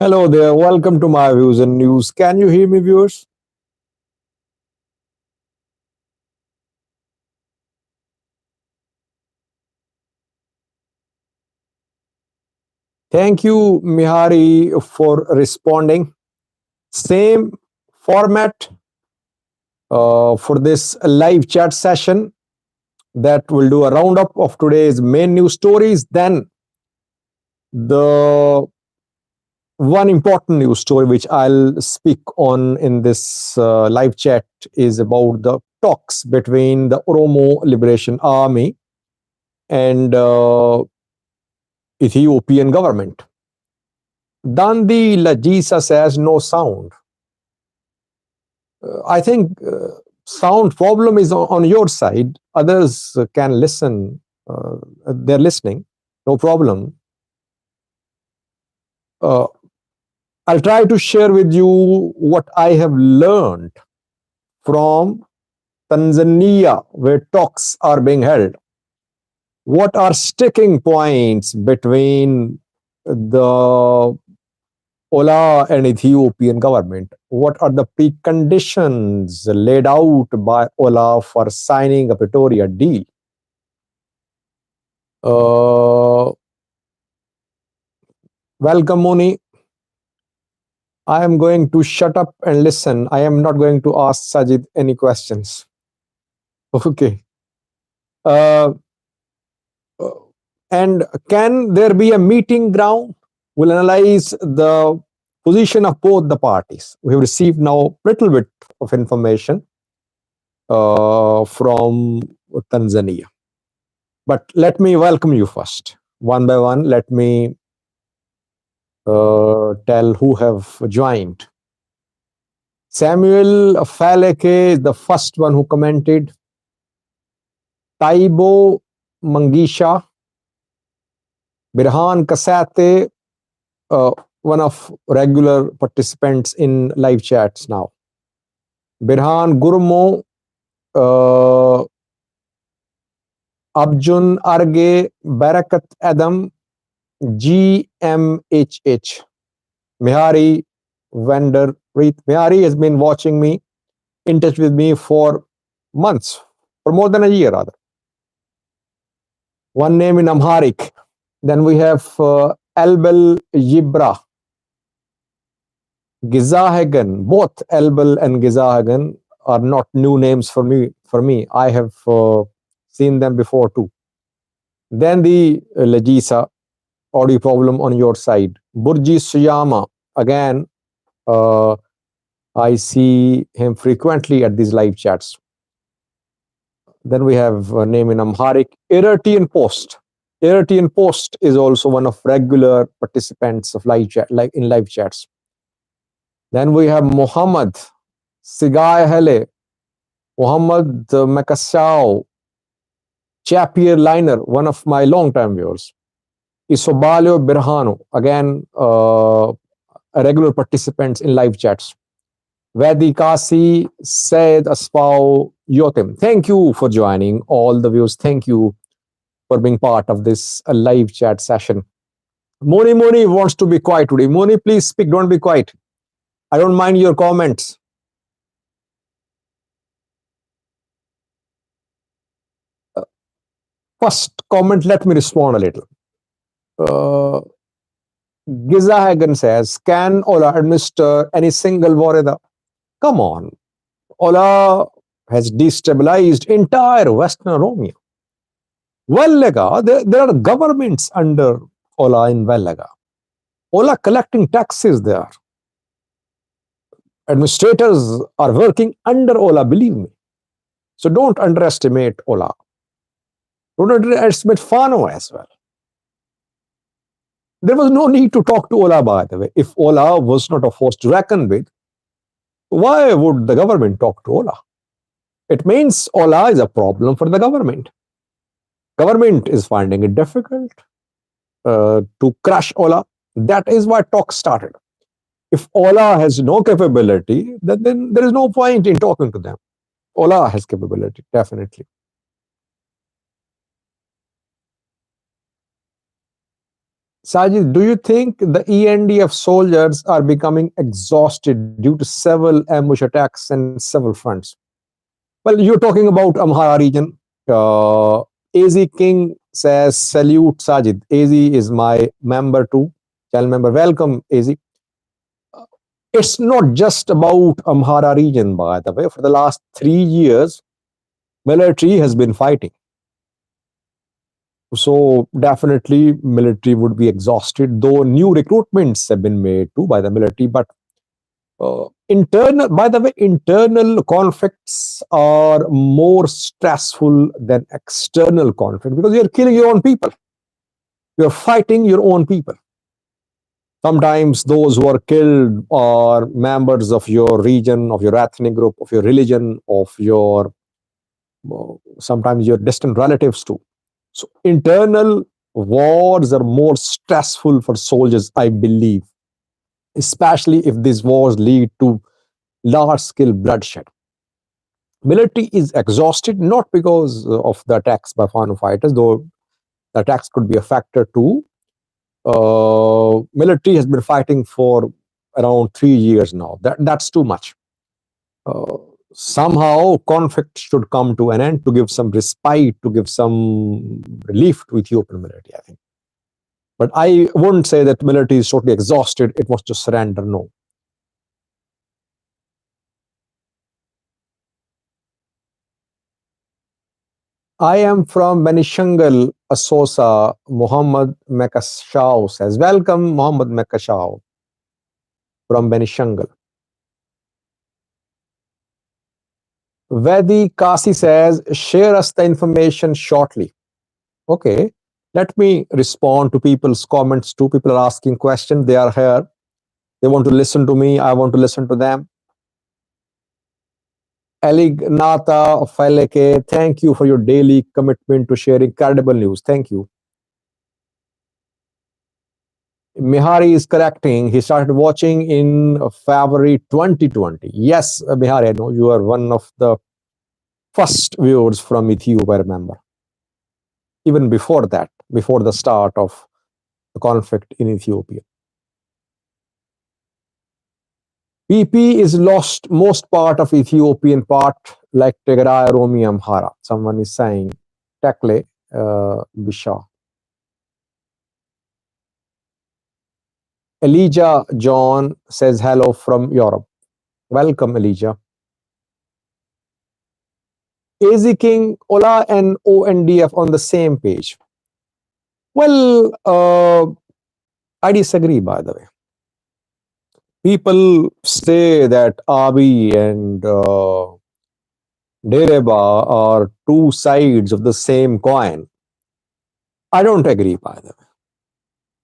Hello there, welcome to my views and news. Can you hear me, viewers? Thank you, Mihari, for responding. Same format for this live chat session that will do a roundup of today's main news stories. Then, the one important news story which I'll speak on in this live chat is about the talks between the Oromo Liberation Army and Ethiopian government. Dandi Lajisa says no sound. I think sound problem is on your side. Others can listen. They're listening. No problem. I'll try to share with you what I have learned from Tanzania, where talks are being held. What are sticking points between the Ola and Ethiopian government? What are the preconditions laid out by Ola for signing a Pretoria deal? Welcome, Moni. I am going to shut up and listen. I am not going to ask Sajid any questions. Okay. And can there be a meeting ground? We'll analyze the position of both the parties. We have received now a little bit of information from Tanzania. But let me welcome you first. One by one, let me tell who have joined. Samuel Faleke is the first one who commented. Taibo Mangisha, Birhan Kasate, one of regular participants in live chats now. Birhan Gurmo, Abjun Arge, Barakat Adam, GMHH, Mihari Vander Reith. Mihari has been watching me, in touch with me for months, for more than a year rather. One name in Amharic. Then we have Elbel Yibra, Gizahagan. Both Elbel and Gizahagan are not new names for me. I have seen them before too. Then the Lajisa, audio problem on your side. Burji Suyama, again, I see him frequently at these live chats. Then we have a name in Amharic, Irritian Post. Irritian Post is also one of regular participants of live chat, like in live chats. Then we have Muhammad Sigai Hele, Muhammad Makasau, Chapier Liner, one of my long-time viewers. Isobalio Birhano, again, a regular participants in live chats. Vedi Kasi, Said Aspau Yotim. Thank you for joining, all the viewers. Thank you for being part of this live chat session. Moni wants to be quiet today. Moni, please speak. Don't be quiet. I don't mind your comments. First comment, let me respond a little. Gizahagan says, can Ola administer any single warida? Come on. Ola has destabilized entire Western Oromia. Wellega, there are governments under Ola in Wellega. Ola collecting taxes there. Administrators are working under Ola, believe me. So don't underestimate Ola. Don't underestimate Fano as well. There was no need to talk to Ola, by the way. If Ola was not a force to reckon with, why would the government talk to Ola? It means Ola is a problem for the government. Government is finding it difficult to crush Ola. That is why talks started. If Ola has no capability, then there is no point in talking to them. Ola has capability, definitely. Sajid, do you think the ENDF soldiers are becoming exhausted due to several ambush attacks and several fronts? Well, you're talking about Amhara region. AZ King says, salute Sajid. AZ is my member too, channel member. Welcome, AZ. It's not just about Amhara region, by the way. For the last 3 years, military has been fighting. So definitely military would be exhausted, though new recruitments have been made too by the military. But internal, by the way, internal conflicts are more stressful than external conflict because you're killing your own people. You're fighting your own people. Sometimes those who are killed are members of your region, of your ethnic group, of your religion, of your sometimes your distant relatives too. So internal wars are more stressful for soldiers, I believe, especially if these wars lead to large scale bloodshed. Military is exhausted not because of the attacks by foreign fighters, though the attacks could be a factor too. Military has been fighting for around 3 years now. That's too much. Uh, Somehow conflict should come to an end to give some respite, to give some relief to Ethiopian military, I think. But I wouldn't say that military is totally exhausted. It wants to surrender. No. I am from Benishangal, Asosa. Muhammad Mekashau says, welcome, Muhammad Mekashau from Benishangal. Vedi Kasi says, share us the information shortly. Okay, let me respond to people's comments too. People are asking questions. They are here. They want to listen to me. I want to listen to them. Elignata Feleke, thank you for your daily commitment to sharing credible news. Thank you. Mihari is correcting. He started watching in February 2020. Yes, Mihari, I know you are one of the first viewers from Ethiopia, I remember. Even before that, before the start of the conflict in Ethiopia. PP is lost most part of Ethiopian part, like Tigray, Oromo, Amhara. Someone is saying, Tekle Bisha. Elijah John says hello from Europe. Welcome, Elijah. AZ King, Ola and ONDF on the same page. Well, I disagree, by the way. People say that Abiy and Dereba are two sides of the same coin. I don't agree, by the way.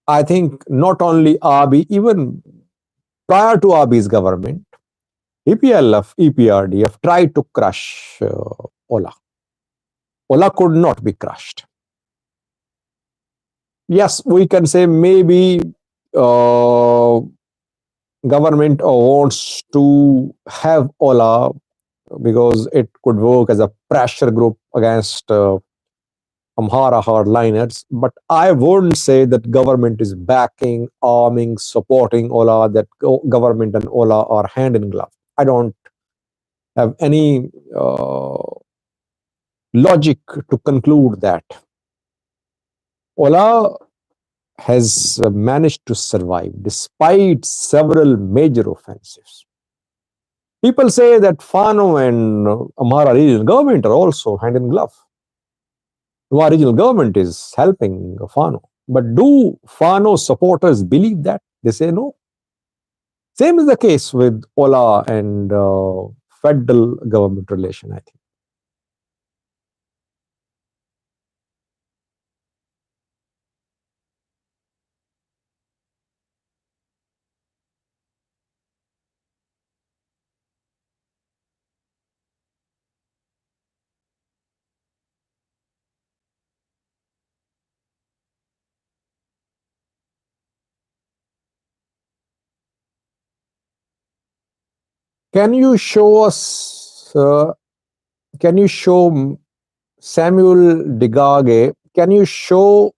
I think not only Abiy, even prior to Abiy's government, EPLF, EPRDF tried to crush Ola. Ola could not be crushed. Yes, we can say maybe government wants to have Ola because it could work as a pressure group against Amhara hardliners. But I wouldn't say that government is backing, arming, supporting Ola, that government and Ola are hand in glove. I don't have any logic to conclude that. Ola has managed to survive despite several major offensives. People say that Fano and Amhara regional government are also hand in glove. Amhara regional government is helping Fano. But do Fano supporters believe that? They say no. Same is the case with Ola and federal government relation, I think. Can you show us, can you show Samuel Digage, can you show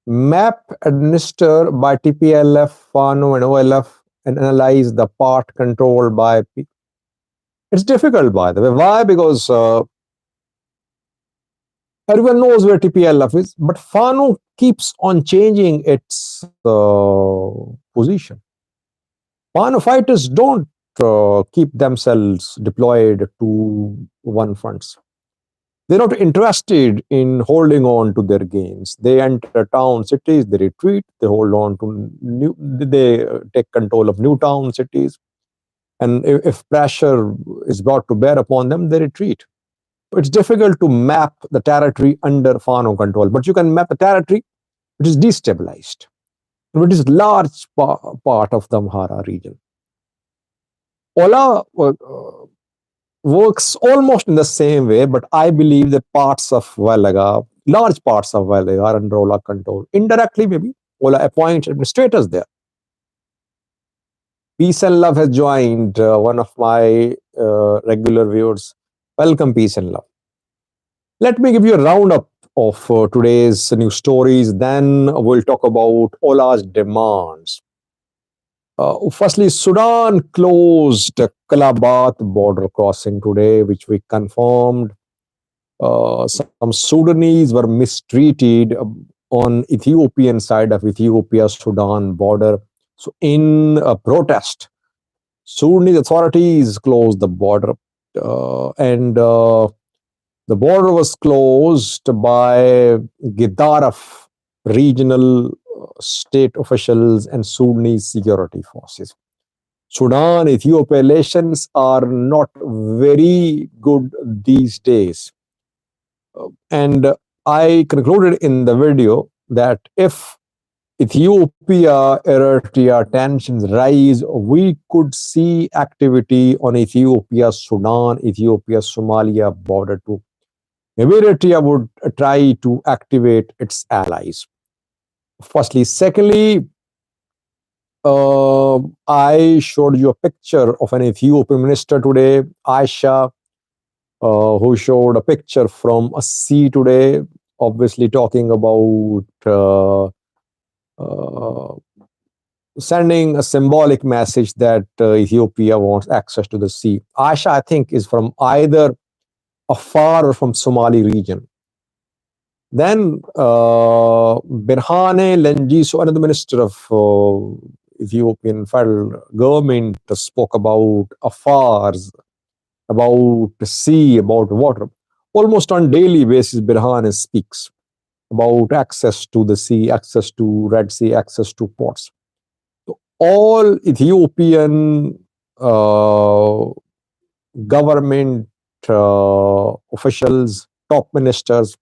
Map administered by TPLF, FANO, and OLF, and analyze the part controlled by It's difficult, by the way. Why? Because everyone knows where TPLF is, but FANO keeps on changing its position. FANO fighters don't keep themselves deployed to one fronts. They're not interested in holding on to their gains. They enter town cities, they retreat, they hold on to they take control of new town cities. And if pressure is brought to bear upon them, they retreat. It's difficult to map the territory under FANO control, but you can map a territory which is destabilized, which is large part of the Amhara region. Ola works almost in the same way, but I believe that parts of Valaga, large parts of Valaga are under Ola control. Indirectly, maybe Ola appoints administrators there. Peace and Love has joined, one of my regular viewers. Welcome, Peace and Love. Let me give you a roundup of today's news stories. Then we'll talk about Ola's demands. Firstly, Sudan closed Kalabat border crossing today, which we confirmed. Some Sudanese were mistreated on Ethiopian side of Ethiopia-Sudan border. So in a protest, Sudanese authorities closed the border, and the border was closed by Gedaref regional state officials and Sudanese security forces. Sudan Ethiopia relations are not very good these days. And I concluded in the video that if Ethiopia Eritrea tensions rise, we could see activity on Ethiopia Sudan, Ethiopia Somalia border too. Maybe Eritrea would try to activate its allies. Firstly. Secondly, I showed you a picture of an Ethiopian minister today, Aisha, who showed a picture from a sea today, obviously talking about sending a symbolic message that Ethiopia wants access to the sea. Aisha, I think, is from either Afar or from Somali region. Then Birhane Lengiso, another minister of Ethiopian federal government, spoke about affairs, about the sea, about water. Almost on daily basis, Birhane speaks about access to the sea, access to Red Sea, access to ports. So all Ethiopian government officials, top ministers,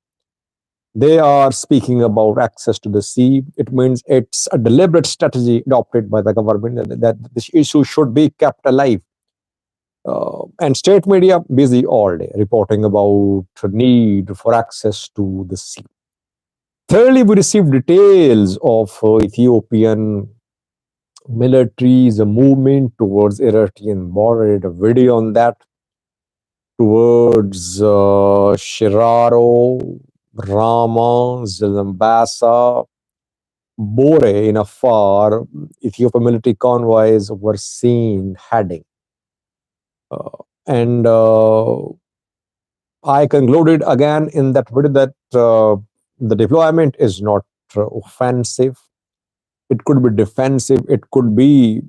they are speaking about access to the sea. It means it's a deliberate strategy adopted by the government that this issue should be kept alive. And state media busy all day reporting about the need for access to the sea. Thirdly, we received details of Ethiopian military's movement towards Eritrean border. I did a video on that, towards Shiraro, Rama, Zilambasa, Bore in Afar. Ethiopian military convoys were seen heading. And I concluded again in that video that the deployment is not offensive. It could be defensive. It could be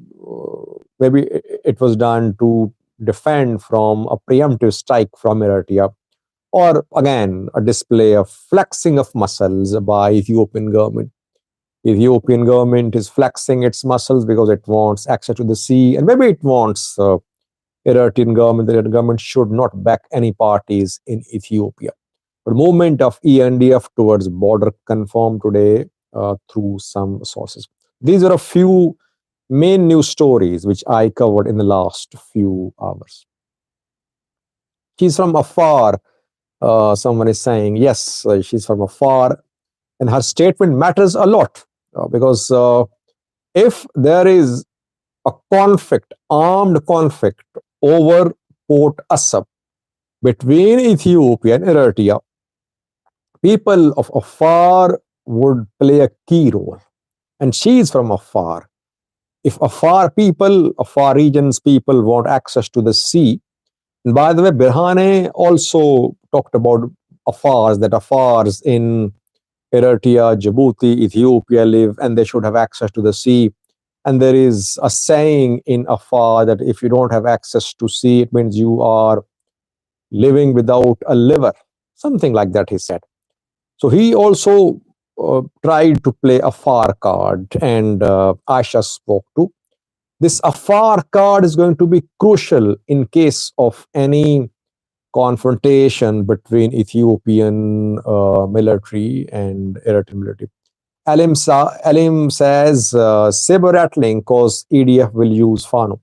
maybe it was done to defend from a preemptive strike from Eritrea, or again a display of flexing of muscles by Ethiopian government. Ethiopian government is flexing its muscles because it wants access to the sea, and maybe it wants Eritrean government. The government should not back any parties in Ethiopia. But movement of ENDF towards border confirmed today through some sources. These are a few main news stories which I covered in the last few hours. She's from Afar. Someone is saying, yes, she's from Afar, and her statement matters a lot because if there is a conflict, armed conflict over Port Assab between Ethiopia and Eritrea, people of Afar would play a key role. And she is from Afar. If Afar regions people want access to the sea, and by the way, Birhane also talked about Afars, that Afars in Eritrea, Djibouti, Ethiopia live, and they should have access to the sea. And there is a saying in Afar that if you don't have access to sea, it means you are living without a liver. Something like that, he said. So he also tried to play a far card, and Aisha spoke to. This Afar card is going to be crucial in case of any confrontation between Ethiopian military and Eritrean military. Alim says saber rattling because EDF will use Fano.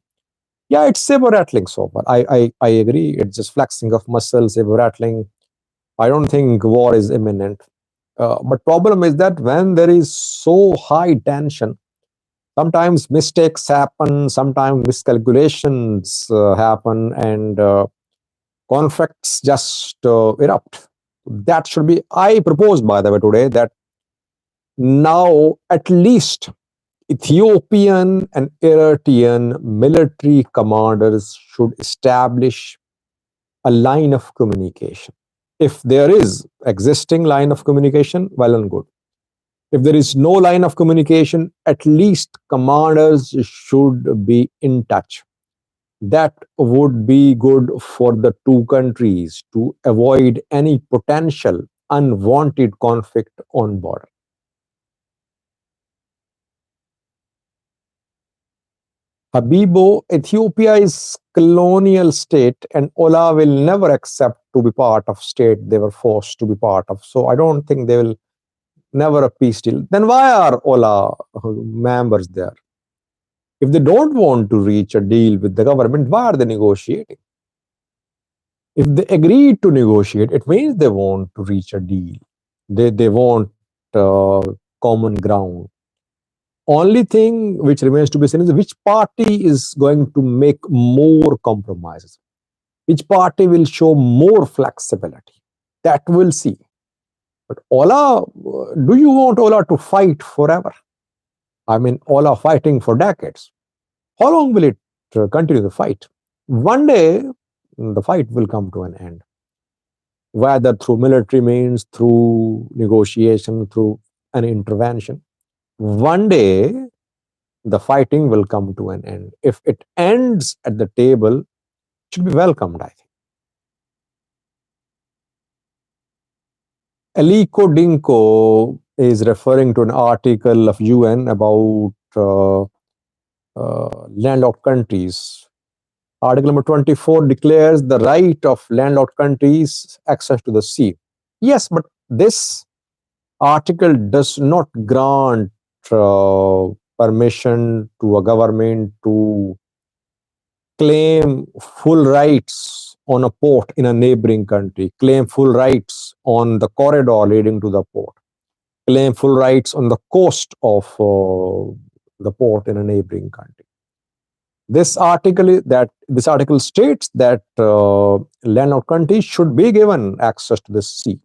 Yeah, it's saber rattling so far. I agree. It's just flexing of muscles, saber rattling. I don't think war is imminent. But problem is that when there is so high tension, sometimes mistakes happen, sometimes miscalculations happen, and conflicts just erupt. That should be. I propose, by the way, today that now at least Ethiopian and Eritrean military commanders should establish a line of communication. If there is existing line of communication, well and good. If there is no line of communication, at least commanders should be in touch. That would be good for the two countries to avoid any potential unwanted conflict on border. Habibo, Ethiopia is colonial state and Ola will never accept to be part of state they were forced to be part of. So I don't think they will never a peace deal. Then why are Ola members there? If they don't want to reach a deal with the government, why are they negotiating? If they agreed to negotiate, it means they want to reach a deal. They want uh, common ground. Only thing which remains to be seen is which party is going to make more compromises. Which party will show more flexibility? That we'll see. But Ola, do you want Ola to fight forever? I mean, Ola fighting for decades. How long will it continue the fight? One day, the fight will come to an end, whether through military means, through negotiation, through an intervention. One day, the fighting will come to an end. If it ends at the table, it should be welcomed, I think. Aliko Dinko is referring to an article of UN about landlocked countries. Article number 24 declares the right of landlocked countries access to the sea. Yes, but this article does not grant permission to a government to claim full rights on a port in a neighboring country, claim full rights on the corridor leading to the port, claim full rights on the coast of the port in a neighboring country. This article states that landlocked countries should be given access to the sea,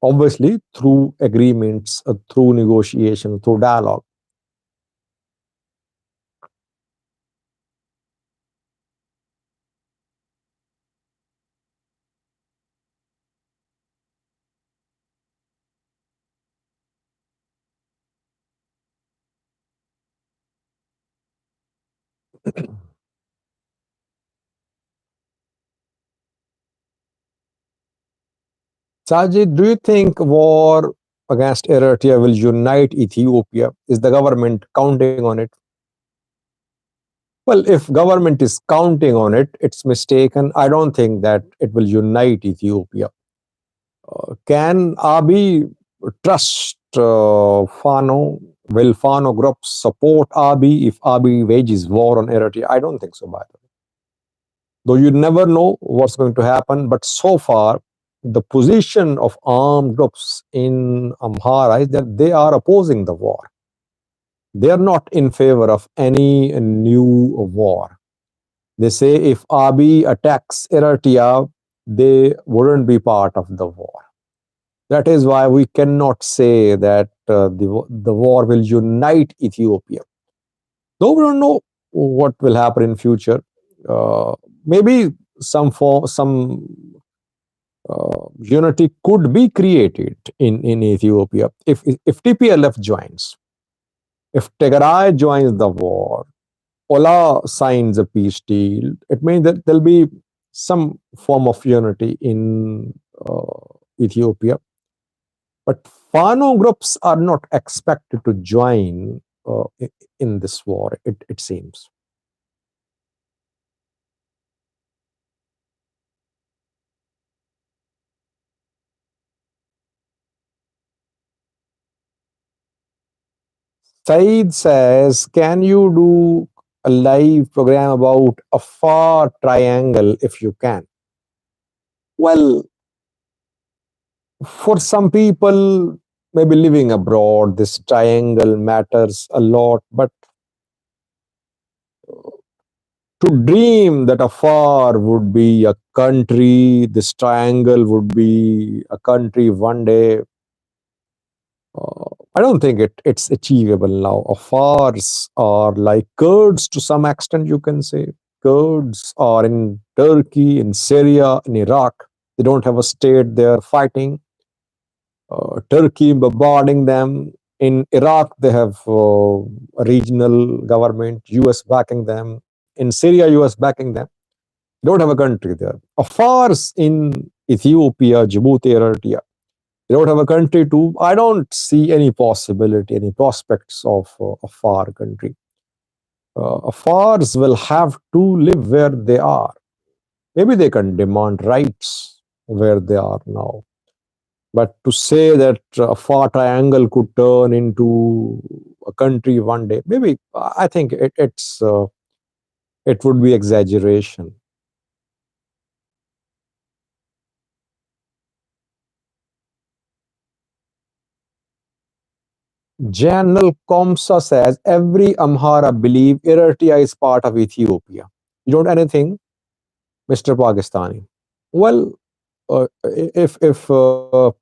obviously through agreements, through negotiation, through dialogue. Sajid, do you think war against Eritrea will unite Ethiopia? Is the government counting on it? Well, if government is counting on it, it's mistaken. I don't think that it will unite Ethiopia. Can Abiy trust Fano? Will Fano group support Abiy if Abiy wages war on Eritrea? I don't think so, by the way. Though you never know what's going to happen, but so far, the position of armed groups in Amhara is that they are opposing the war. They are not in favor of any new war. They say if Abiy attacks Eritrea, they wouldn't be part of the war. That is why we cannot say that the war will unite Ethiopia. Though we don't know what will happen in future. Uh, Maybe some unity could be created in Ethiopia if TPLF joins, if Tigray joins the war, Ola signs a peace deal. It means that there'll be some form of unity in Ethiopia. But Fano groups are not expected to join in this war, it seems. Said says, can you do a live program about a far triangle if you can? Well, for some people, maybe living abroad, this triangle matters a lot, but to dream that afar would be a country, this triangle would be a country one day, I don't think it's achievable now. Afars are like Kurds to some extent, you can say. Kurds are in Turkey, in Syria, in Iraq. They don't have a state, they're fighting. Turkey bombarding them. In Iraq, they have a regional government, US backing them. In Syria, US backing them. They don't have a country there. Afars in Ethiopia, Djibouti, Eritrea, they don't have a country too. I don't see any possibility, any prospects of a far country. Afars will have to live where they are. Maybe they can demand rights where they are now. But to say that a far triangle could turn into a country one day, maybe I think it would be exaggeration. Janal Komsa says every Amhara believe Eritrea is part of Ethiopia. You don't anything, Mr. Pakistani. Well, if all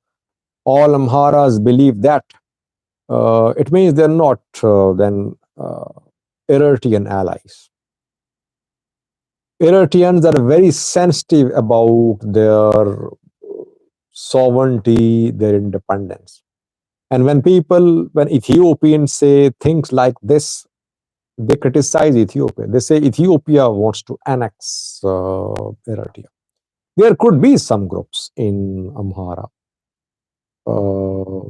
Amharas believe that, it means they're not then Eritrean allies. Eritreans are very sensitive about their sovereignty, their independence. And when Ethiopians say things like this, they criticize Ethiopia. They say Ethiopia wants to annex Eritrea. There could be some groups in Amhara uh,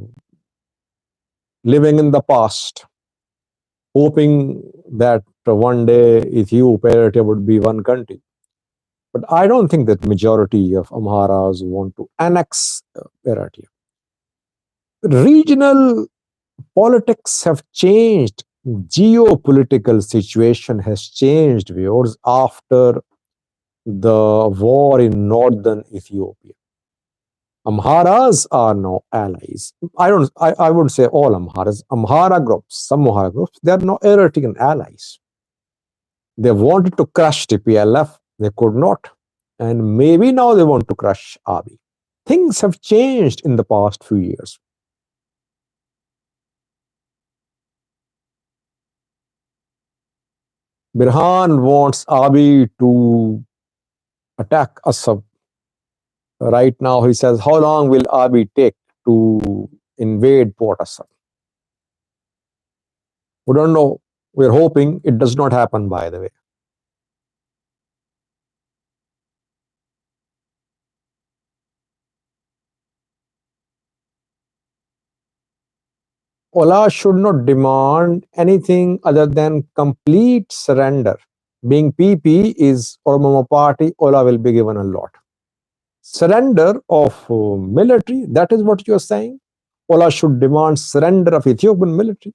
living in the past, hoping that one day Ethiopia Eritrea would be one country. But I don't think that majority of Amharas want to annex Eritrea. Regional politics have changed. Geopolitical situation has changed, viewers, after the war in northern Ethiopia. Amharas are now allies. I wouldn't say all Amharas. Amhara groups, some Amhara groups, they are now Eritrean allies. They wanted to crush TPLF, they could not. And maybe now they want to crush Abiy. Things have changed in the past few years. Birhan wants Abiy to attack Assad. Right now, he says, how long will Abiy take to invade Port Assad? We don't know. We're hoping it does not happen, by the way. Ola should not demand anything other than complete surrender. Being PP is Oromo party, Ola will be given a lot. Surrender of military, that is what you're saying? Ola should demand surrender of Ethiopian military.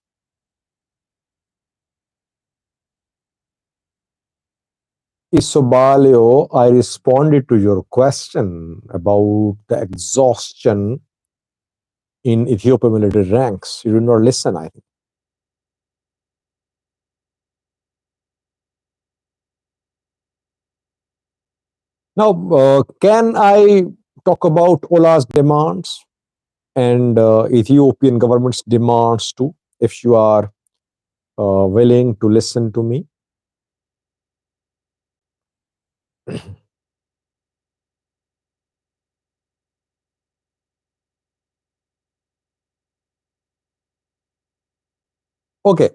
Isobalio, I responded to your question about the exhaustion in Ethiopian military ranks. You did not listen, I think. Now, can I talk about Ola's demands? and Ethiopian government's demands too, if you are willing to listen to me. Okay,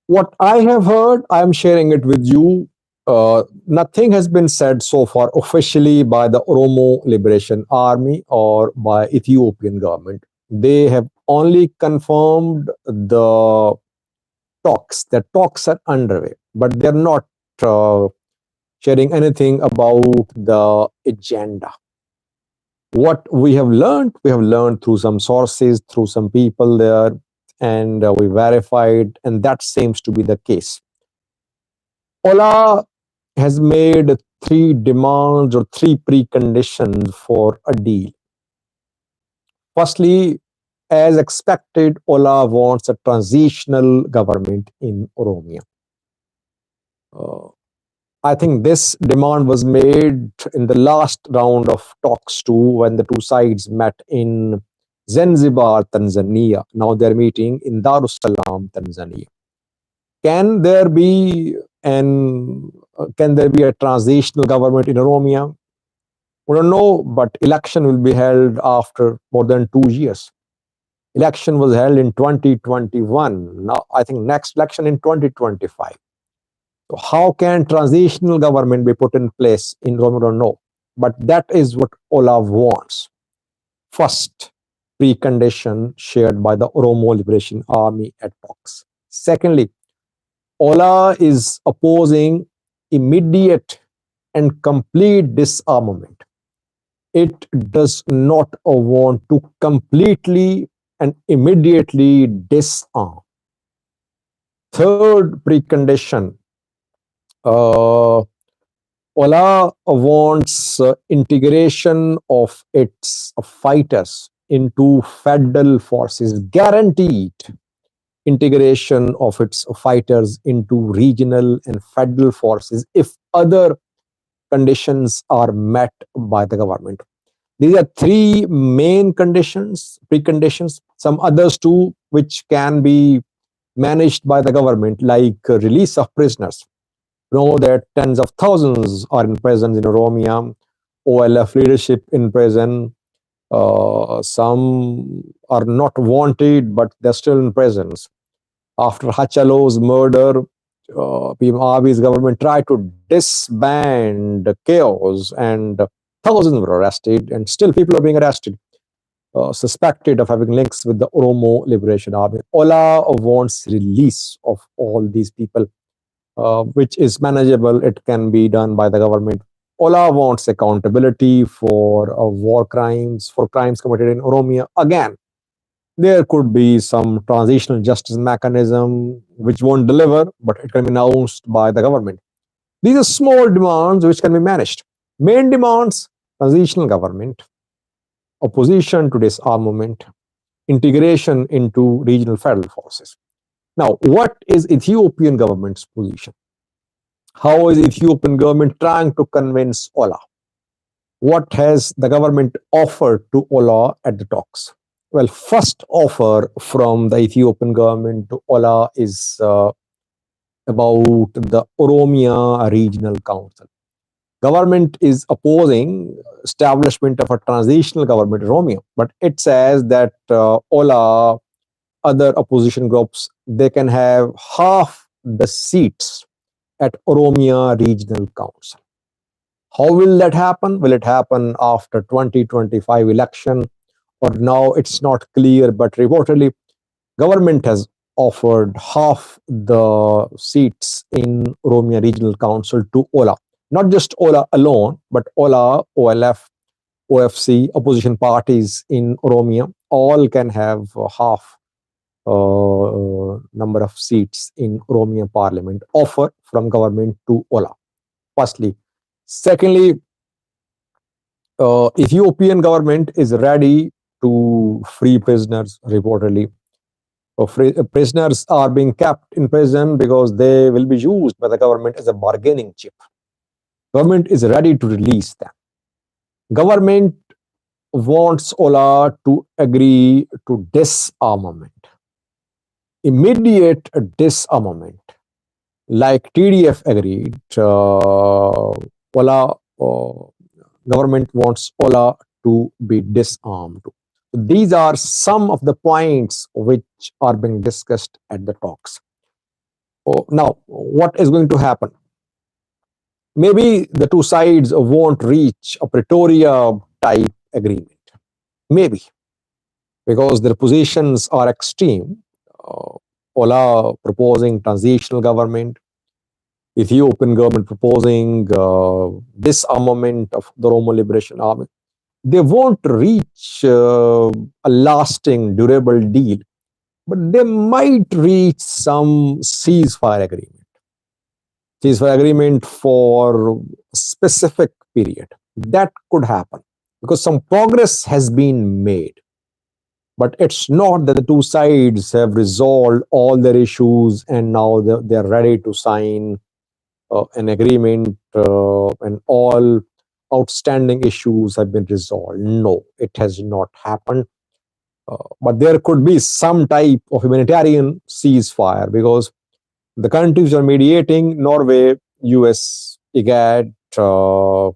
what I have heard, I am sharing it with you. Nothing has been said so far officially by the Oromo Liberation Army or by Ethiopian government. They have only confirmed the talks. The talks are underway, but they're not uh, sharing anything about the agenda. What we have learned through some sources, through some people there, and we verified, and that seems to be the case. Ola has made three demands or three preconditions for a deal. Firstly, as expected, Ola wants a transitional government in Oromia. Uh, I think this demand was made in the last round of talks too, when the two sides met in Zanzibar, Tanzania. Now they're meeting in Dar es Salaam, Tanzania. Can there be can there be a transitional government in Oromia? We don't know, but election will be held after more than 2 years. Election was held in 2021. Now I think next election in 2025. So how can transitional government be put in place in Rome? We don't know. But that is what Olaf wants. First precondition shared by the Oromo Liberation Army at Fox. Secondly, Ola is opposing immediate and complete disarmament. It does not want to completely and immediately disarm. Third precondition, uh, Ola wants integration of its fighters into federal forces, guaranteed integration of its fighters into regional and federal forces if other conditions are met by the government. These are three main conditions, preconditions, some others too, which can be managed by the government, like release of prisoners. You know that tens of thousands are in prison in Oromia, OLF leadership in prison. Some are not wanted, but they're still in prisons. After Hachalo's murder, PM Abiy's government tried to disband the chaos, and thousands were arrested, and still people are being arrested, suspected of having links with the Oromo Liberation Army. Ola wants release of all these people, which is manageable. It can be done by the government. Ola wants accountability for war crimes, for crimes committed in Oromia. Again, there could be some transitional justice mechanism which won't deliver, but it can be announced by the government. These are small demands which can be managed. Main demands: transitional government, opposition to disarmament, integration into regional federal forces. Now, what is Ethiopian government's position? How is Ethiopian government trying to convince Ola? What has the government offered to Ola at the talks? Well, first offer from the Ethiopian government to Ola is about the Oromia Regional Council. Government is opposing establishment of a transitional government in Oromia, but it says that Ola, other opposition groups, they can have half the seats at Oromia Regional Council. How will that happen? Will it happen after 2025 election, or now it's not clear, but reportedly government has offered half the seats in Oromia Regional Council to Ola. Not just Ola alone, but Ola, OLF, OFC, opposition parties in Oromia, all can have half number of seats in Oromia Parliament offer from government to Ola. Firstly. Secondly, Ethiopian government is ready to free prisoners reportedly. Prisoners are being kept in prison because they will be used by the government as a bargaining chip. Government is ready to release them. Government wants Ola to agree to disarmament, immediate disarmament, like TDF agreed. Ola government wants Ola to be disarmed. These are some of the points which are being discussed at the talks. Now, what is going to happen? Maybe the two sides won't reach a Pretoria type agreement. Maybe, because their positions are extreme. Uh, Ola proposing transitional government, Ethiopian government proposing disarmament of the Oromo Liberation Army. They won't reach a lasting, durable deal, but they might reach some ceasefire agreement for a specific period. That could happen because some progress has been made. But it's not that the two sides have resolved all their issues and now they're ready to sign an agreement and all outstanding issues have been resolved. No, it has not happened. But there could be some type of humanitarian ceasefire because the countries are mediating Norway, US, IGAD,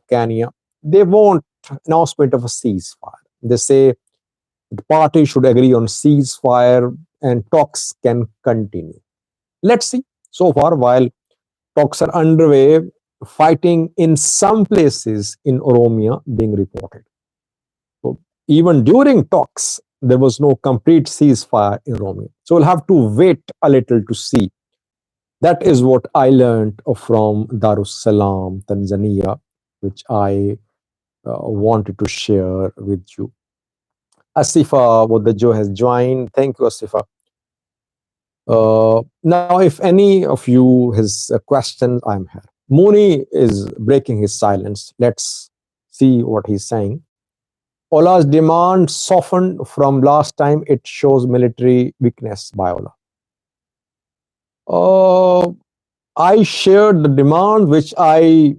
Kenya. They want announcement of a ceasefire. They say the parties should agree on ceasefire and talks can continue. Let's see. So far, while talks are underway, fighting in some places in Oromia being reported. So even during talks, there was no complete ceasefire in Oromia. So we'll have to wait a little to see. That is what I learned from Darussalam, Tanzania, which I wanted to share with you. Asifa Wodajo has joined. Thank you, Asifa. Now, if any of you has a question, I'm here. Mooney is breaking his silence. Let's see what he's saying. Ola's demand softened from last time. It shows military weakness by Ola. Uh, I shared the demand which I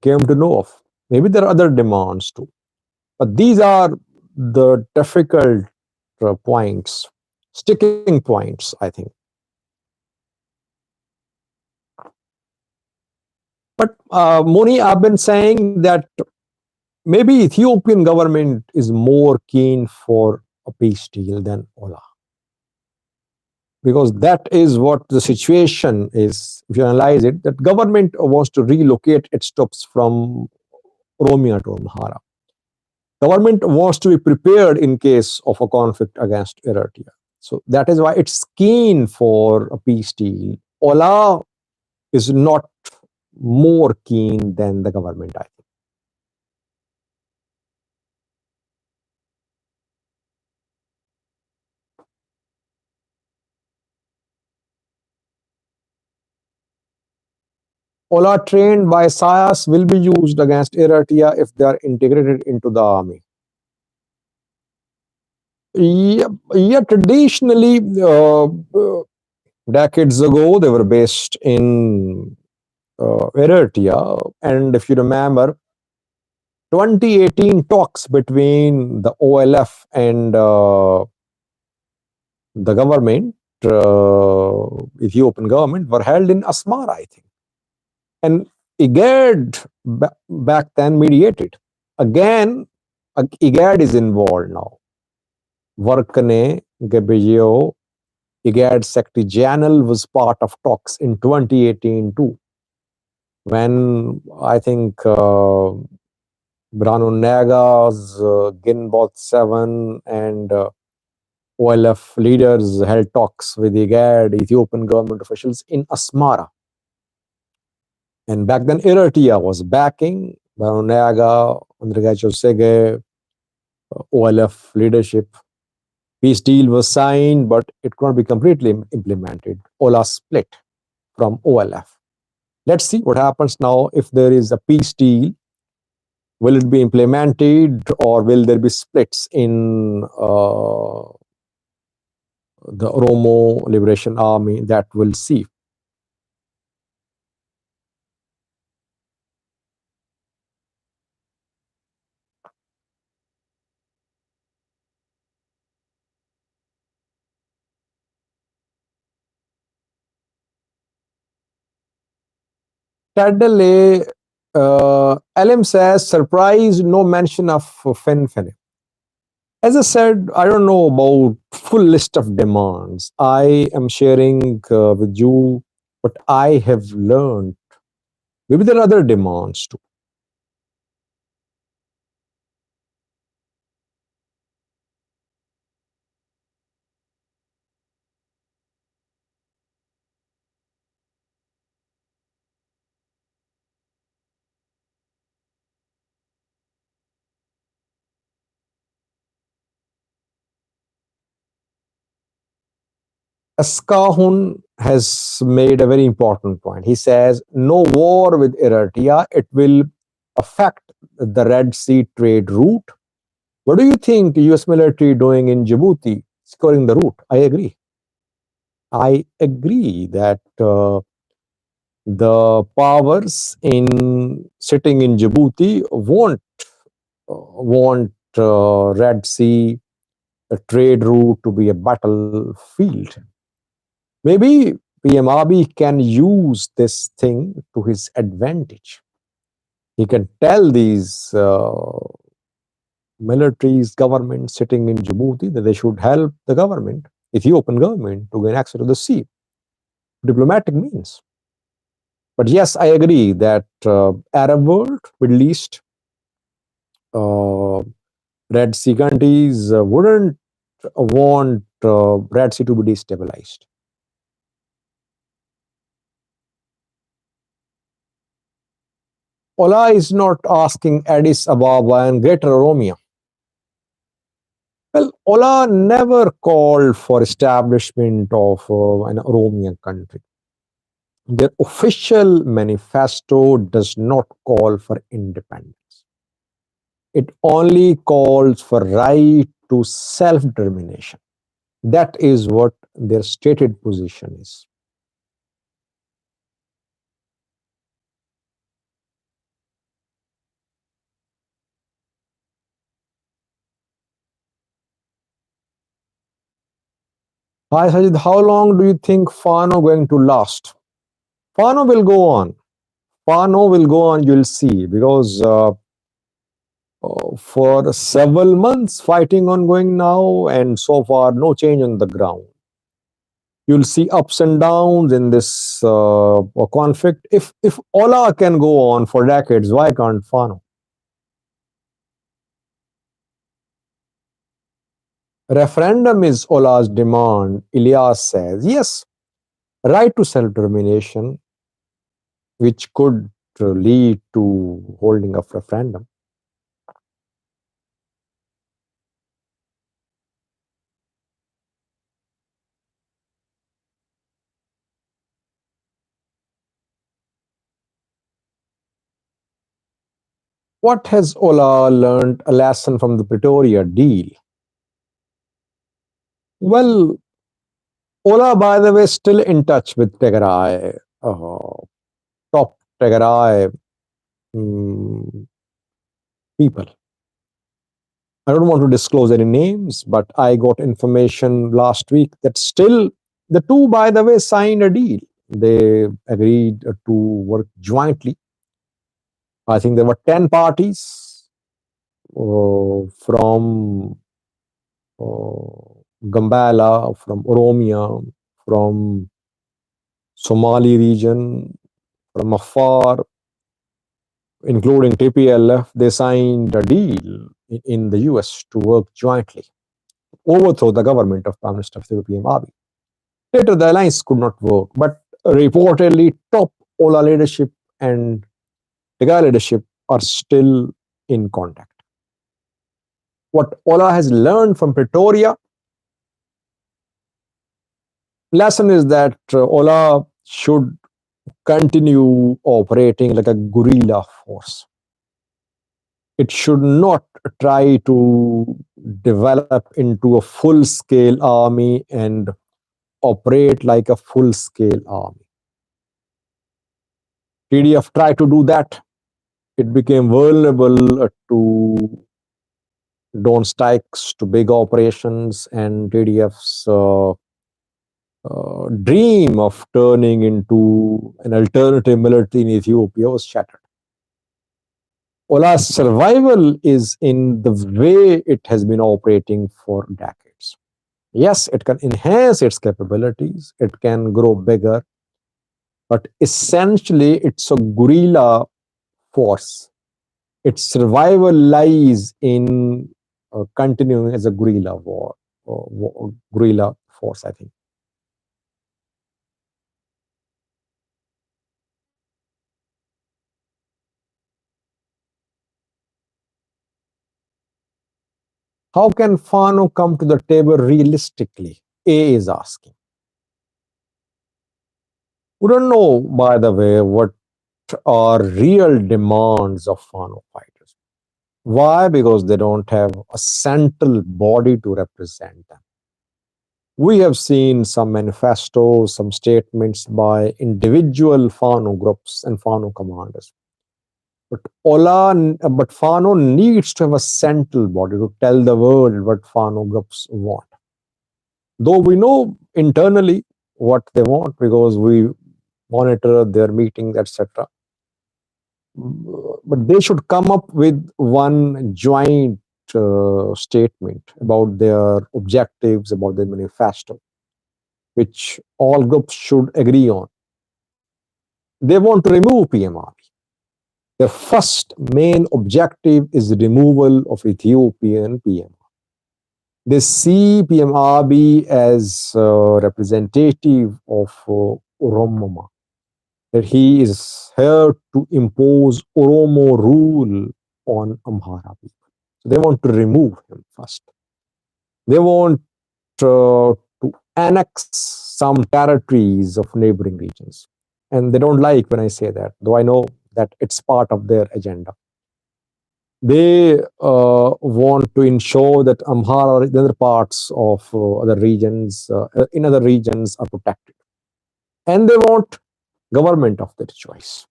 came to know of. Maybe there are other demands too. But these are the difficult points, sticking points, I think. But Moni, I've been saying that maybe Ethiopian government is more keen for a peace deal than Ola. Because that is what the situation is. If you analyze it, that government wants to relocate its troops from Oromia to Amhara. Government wants to be prepared in case of a conflict against Eritrea. So that is why it's keen for a peace deal. Ola is not more keen than the government, I think. Ola trained by SIAS will be used against Eritrea if they are integrated into the army. Yeah, traditionally, decades ago, they were based in Eritrea. And if you remember, 2018 talks between the OLF and the government, Ethiopian government, were held in Asmara, I think. And IGAD back then mediated. Again, IGAD is involved now. Varkane, Gebejeo, IGAD Secretary General was part of talks in 2018 too, when I think Brano Naga's, Ginbot 7 and OLF leaders held talks with IGAD, Ethiopian government officials in Asmara. And back then, Eritrea was backing Brano Naga, Andregacho Sege, OLF leadership. Peace deal was signed, but it could not be completely implemented. Ola split from OLF. Let's see what happens now if there is a peace deal. Will it be implemented or will there be splits in the Oromo Liberation Army? That we'll see. Tadale, LM says, surprise, no mention of Fenfene. As I said, I don't know about full list of demands. I am sharing with you what I have learned. Maybe there are other demands too. Askahun has made a very important point. He says, no war with Eritrea, it will affect the Red Sea trade route. What do you think US military doing in Djibouti, securing the route? I agree. I agree that the powers in sitting in Djibouti won't want Red Sea a trade route to be a battlefield. Maybe PM Abiy can use this thing to his advantage. He can tell these militaries, government sitting in Djibouti that they should help the government, Ethiopian government, to gain access to the sea. Diplomatic means. But yes, I agree that Arab world, Middle East, uh, Red Sea countries wouldn't want Red Sea to be destabilized. Ola is not asking Addis Ababa and Greater Oromia. Well, Ola never called for establishment of an Oromian country. Their official manifesto does not call for independence. It only calls for right to self-determination. That is what their stated position is. Hi Sajid, how long do you think Fano going to last? Fano will go on. Fano will go on, you'll see, because for several months fighting ongoing now, and so far no change on the ground. You'll see ups and downs in this conflict. If Ola can go on for decades, why can't Fano? Referendum is Ola's demand, Ilyas says. Yes, right to self-determination, which could lead to holding of referendum. What has Ola learned a lesson from the Pretoria deal? Well, Ola, by the way, is still in touch with Tegarai, top Tegarai people. I don't want to disclose any names, but I got information last week that still the two, by the way, signed a deal. They agreed to work jointly. I think there were 10 parties from Gambela, from Oromia, from Somali region, from Afar, including TPLF. They signed a deal in the US to work jointly, overthrow the government of Prime Minister PM Abiy. Later, the alliance could not work, but reportedly, top Ola leadership and Tigray leadership are still in contact. What Ola has learned from Pretoria, lesson is that Ola should continue operating like a guerrilla force. It should not try to develop into a full-scale army and operate like a full-scale army. TDF tried to do that. It became vulnerable to drone strikes, to big operations, and TDF's dream of turning into an alternative military in Ethiopia was shattered. Ola's survival is in the way it has been operating for decades. Yes, it can enhance its capabilities, it can grow bigger, but essentially it's a guerrilla force. Its survival lies in continuing as a guerrilla guerrilla force, I think. How can Fano come to the table realistically? A is asking. We don't know, by the way, what are real demands of Fano fighters. Why? Because they don't have a central body to represent them. We have seen some manifestos, some statements by individual Fano groups and Fano commanders. But Fano needs to have a central body to tell the world what Fano groups want. Though we know internally what they want because we monitor their meetings, etc. But they should come up with one joint statement about their objectives, about their manifesto, which all groups should agree on. They want to remove PMR. Their first main objective is the removal of Ethiopian PMR. They see PMRB as representative of Oromo, that he is here to impose Oromo rule on Amhara people. So they want to remove him first. They want to annex some territories of neighboring regions. And they don't like when I say that, though I know that it's part of their agenda. They want to ensure that Amhara and other parts of other regions, in other regions, are protected. And they want government of their choice.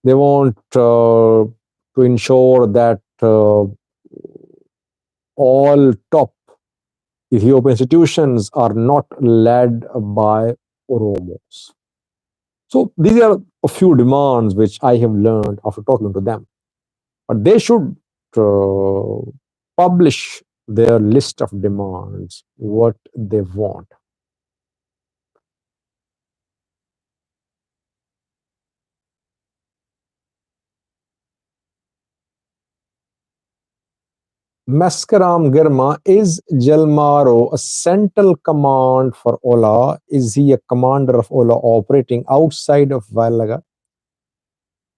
They want to ensure that all top Ethiopian institutions are not led by Oromos. So these are a few demands which I have learned after talking to them. But they should publish their list of demands, what they want. Maskaram Girma, is Jalmaro a central command for Ola? Is he a commander of Ola operating outside of Valaga?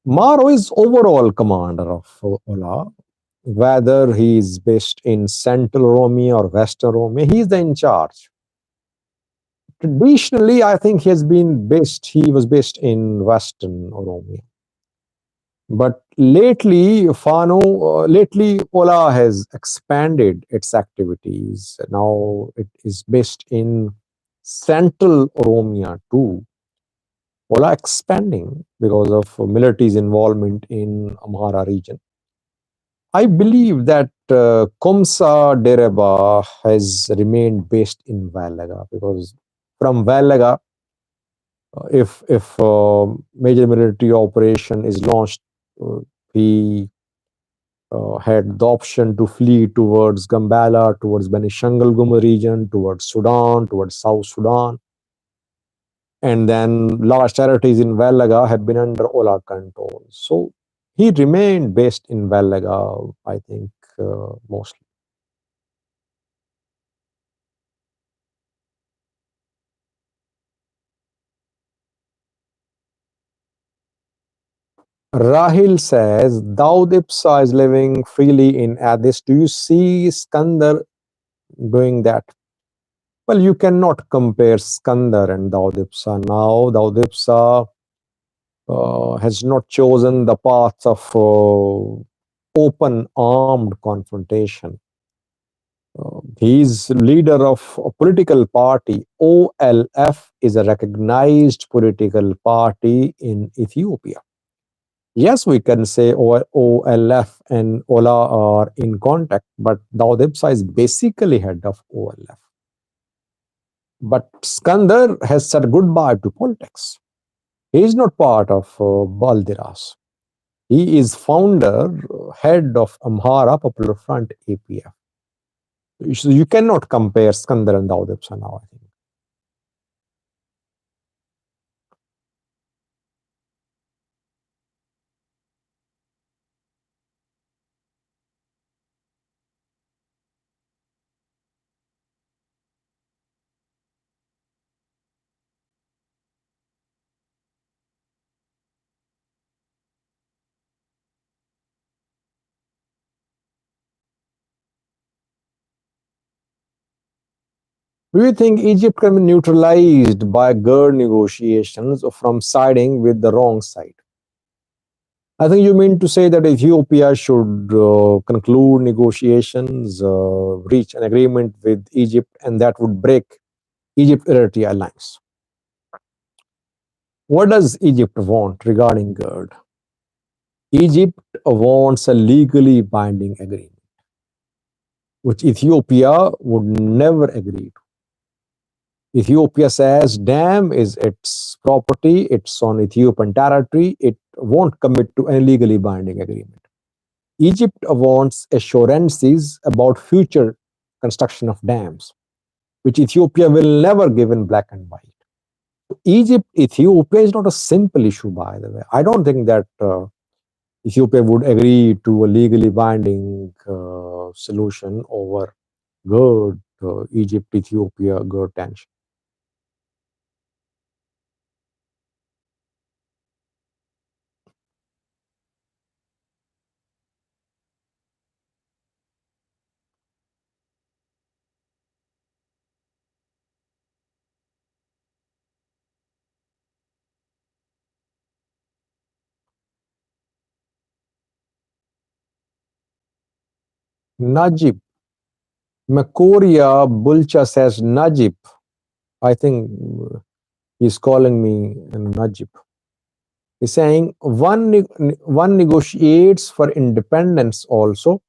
Maro is overall commander of Ola, whether he is based in Central Oromia or Western Oromia, he is the in charge. Traditionally, I think he was based in Western Oromia. But lately, Ola has expanded its activities. Now it is based in Central Oromia too. Ola expanding because of military's involvement in Amhara region. I believe that Komsa Dereba has remained based in Valaga because from Valaga, if major military operation is launched, he had the option to flee towards Gambela, towards Benishangul Gumma region, towards Sudan, towards South Sudan. And then large territories in Valaga had been under Ola control. So he remained based in Valaga, I think, mostly. Rahil says, Daud Ipsa is living freely in Addis. Do you see Skandar doing that? Well, you cannot compare Skandar and Daud Ipsa now. Daud Ipsa has not chosen the path of open armed confrontation. He's leader of a political party. OLF is a recognized political party in Ethiopia. Yes, we can say OLF and Ola are in contact, but Daud Ipsa is basically head of OLF. But Skandar has said goodbye to politics. He is not part of Baldiras. He is founder, head of Amhara Popular Front APF. So you cannot compare Skandar and Dawood Ibsen now, I think. Do you think Egypt can be neutralized by GERD negotiations from siding with the wrong side? I think you mean to say that Ethiopia should conclude negotiations, reach an agreement with Egypt, and that would break Egypt-Eritrea alliance. What does Egypt want regarding GERD? Egypt wants a legally binding agreement, which Ethiopia would never agree to. Ethiopia says dam is its property, it's on Ethiopian territory, it won't commit to any legally binding agreement. Egypt wants assurances about future construction of dams, which Ethiopia will never give in black and white. Egypt, Ethiopia is not a simple issue, by the way. I don't think that Ethiopia would agree to a legally binding solution over GERD, Egypt, Ethiopia, GERD tension. Najib, Makoria Bulcha says Najib. I think he's calling me Najib. He's saying one negotiates for independence also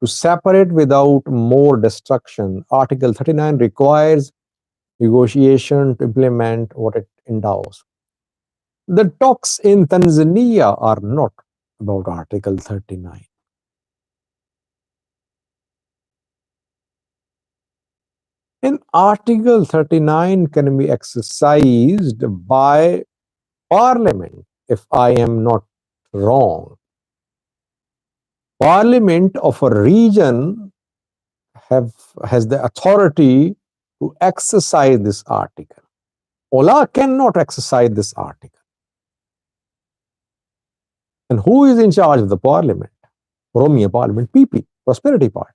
to separate without more destruction. Article 39 requires negotiation to implement what it endows. The talks in Tanzania are not about Article 39. And Article 39 can be exercised by Parliament, if I am not wrong. Parliament of a region has the authority to exercise this article. Ola cannot exercise this article. And who is in charge of the parliament? Oromo Parliament, PP, Prosperity Party.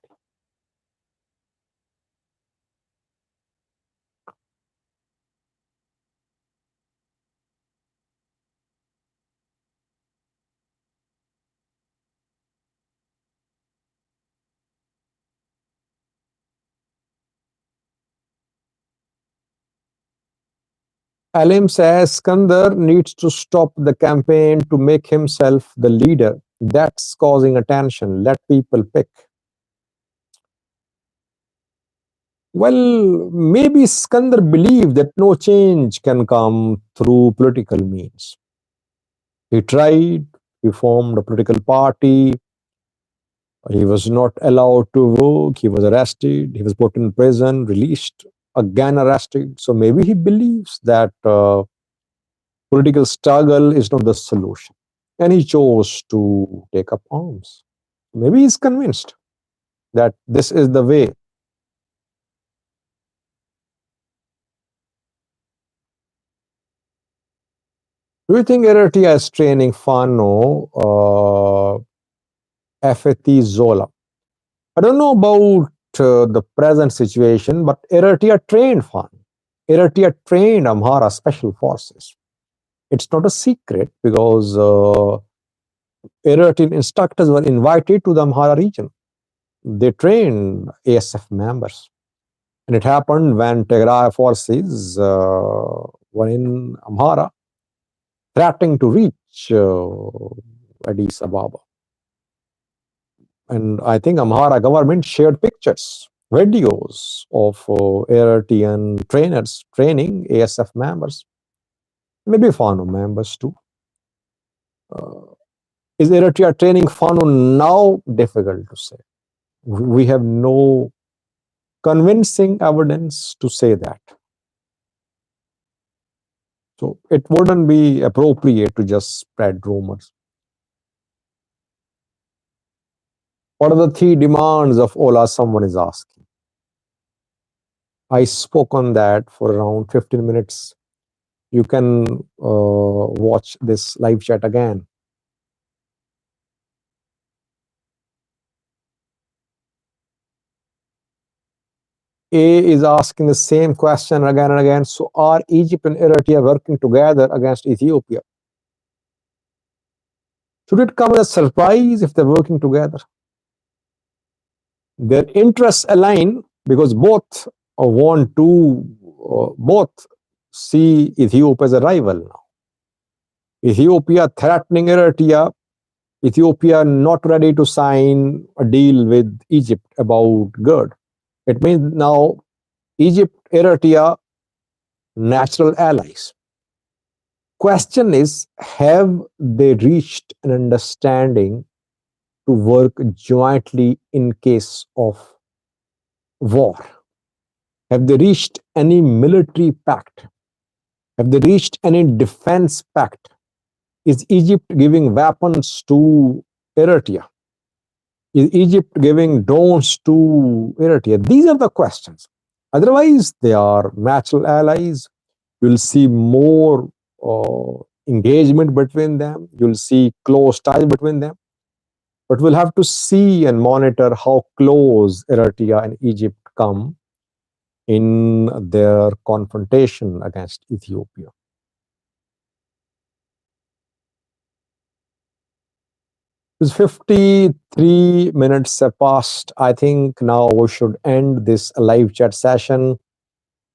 Alim says Skandar needs to stop the campaign to make himself the leader. That's causing attention. Let people pick. Well, maybe Skandar believed that no change can come through political means. He tried, he formed a political party, he was not allowed to work, he was arrested, he was put in prison, released, again arrested. So maybe he believes that political struggle is not the solution. And he chose to take up arms. Maybe he's convinced that this is the way. Do you think Eritrea is training Fano Efeti Zola? I don't know about the present situation, but Eritrea trained Fano. Eritrea trained Amhara special forces. It's not a secret because Eritrean instructors were invited to the Amhara region. They trained ASF members. And it happened when Tigray forces were in Amhara, threatening to reach Addis Ababa. And I think Amhara government shared pictures videos of Eritrean trainers training ASF members, maybe Fano members too. Uh, is Eritrea training Fano now? Difficult to say. We have no convincing evidence to say that. So it wouldn't be appropriate to just spread rumors. What are the three demands of Ola? Someone is asking. I spoke on that for around 15 minutes. You can watch this live chat again. A is asking the same question again and again. So are Egypt and Eritrea working together against Ethiopia? Should it come as a surprise if they're working together? Their interests align because both want to both see Ethiopia as a rival now. Ethiopia threatening Eritrea, Ethiopia not ready to sign a deal with Egypt about GERD. It means now Egypt, Eritrea, natural allies. Question is, have they reached an understanding to work jointly in case of war? Have they reached any military pact? Have they reached any defense pact? Is Egypt giving weapons to Eritrea? Is Egypt giving drones to Eritrea? These are the questions. Otherwise, they are natural allies. You'll see more engagement between them. You'll see close ties between them. But we'll have to see and monitor how close Eritrea and Egypt come in their confrontation against Ethiopia. It's 53 minutes have passed. I think now we should end this live chat session.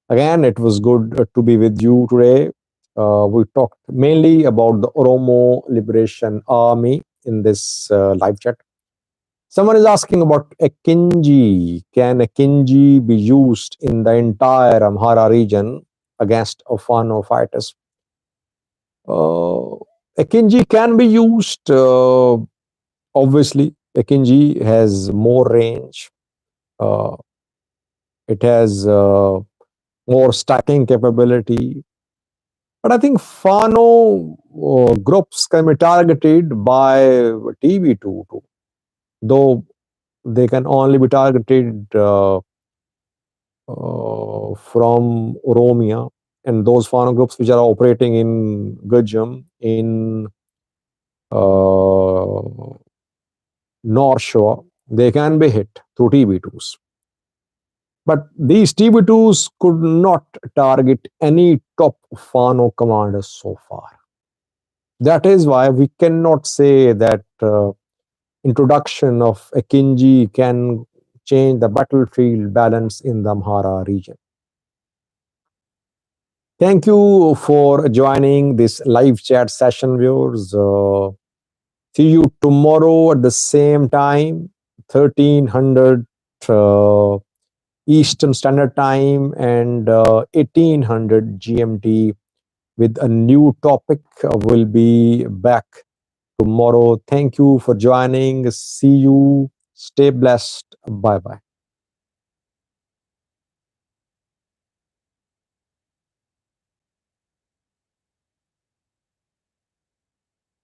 Again, it was good to be with you today. We talked mainly about the Oromo Liberation Army in this live chat. Someone is asking about Akinji. Can Akinji be used in the entire Amhara region against Afano fighters? Akinji can be used. Obviously, Akinji has more range. Uh, it has more stacking capability. But I think Fano groups can be targeted by TB2 too, though they can only be targeted from Oromia and those Fano groups which are operating in Gujum, in North Shore, they can be hit through TB2s. But these TB2s could not target any top Fano commanders so far. That is why we cannot say that introduction of Akinji can change the battlefield balance in the Amhara region. Thank you for joining this live chat session, viewers. See you tomorrow at the same time, 1300 Eastern Standard Time and 1800 GMT with a new topic. We'll be back tomorrow. Thank you for joining. See you. Stay blessed. Bye bye.